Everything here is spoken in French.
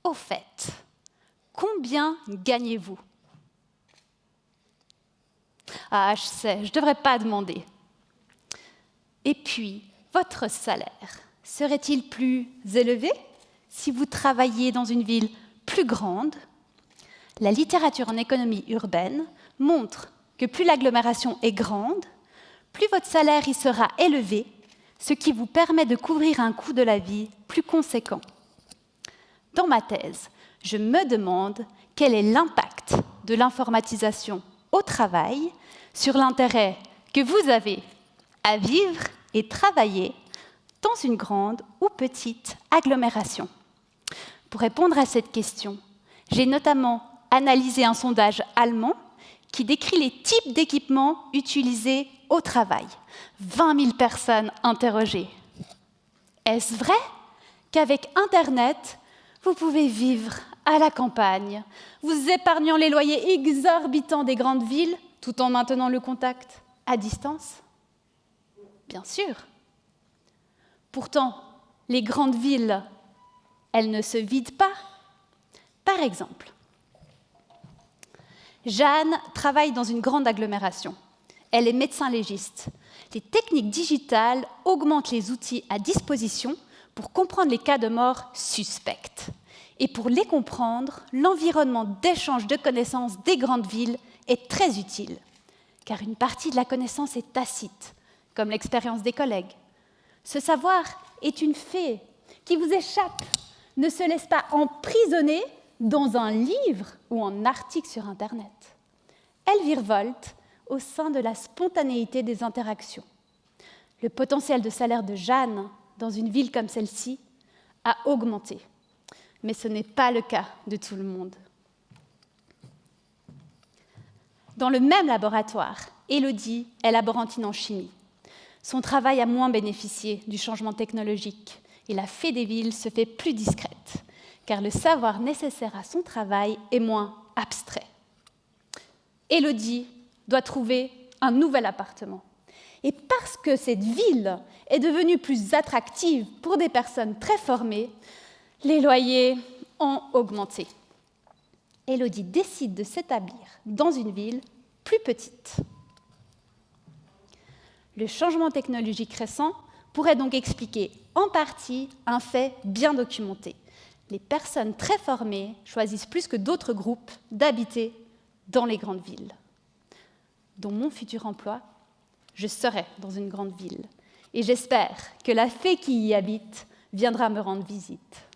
Au fait, combien gagnez-vous? Ah, je sais, je ne devrais pas demander. Et puis, votre salaire serait-il plus élevé si vous travailliez dans une ville plus grande? La littérature en économie urbaine montre que plus l'agglomération est grande, plus votre salaire y sera élevé, ce qui vous permet de couvrir un coût de la vie plus conséquent. Dans ma thèse, je me demande quel est l'impact de l'informatisation au travail sur l'intérêt que vous avez à vivre et travailler dans une grande ou petite agglomération. Pour répondre à cette question, j'ai notamment analysé un sondage allemand qui décrit les types d'équipements utilisés au travail. 20 000 personnes interrogées. Est-ce vrai qu'avec Internet, vous pouvez vivre à la campagne, vous épargnant les loyers exorbitants des grandes villes, tout en maintenant le contact à distance? Bien sûr. Pourtant, les grandes villes, elles ne se vident pas. Par exemple, Jeanne travaille dans une grande agglomération. Elle est médecin légiste. Les techniques digitales augmentent les outils à disposition pour comprendre les cas de mort suspects. Et pour les comprendre, l'environnement d'échange de connaissances des grandes villes est très utile, car une partie de la connaissance est tacite, comme l'expérience des collègues. Ce savoir est une fée qui vous échappe, ne se laisse pas emprisonner dans un livre ou un article sur Internet. Elle virevolte au sein de la spontanéité des interactions. Le potentiel de salaire de Jeanne, dans une ville comme celle-ci, a augmenté. Mais ce n'est pas le cas de tout le monde. Dans le même laboratoire, Élodie est laborantine en chimie. Son travail a moins bénéficié du changement technologique et la fée des villes se fait plus discrète, car le savoir nécessaire à son travail est moins abstrait. Élodie doit trouver un nouvel appartement. Et parce que cette ville est devenue plus attractive pour des personnes très formées, les loyers ont augmenté. Élodie décide de s'établir dans une ville plus petite. Le changement technologique récent pourrait donc expliquer en partie un fait bien documenté. Les personnes très formées choisissent plus que d'autres groupes d'habiter dans les grandes villes. Dans mon futur emploi, je serai dans une grande ville et j'espère que la fée qui y habite viendra me rendre visite.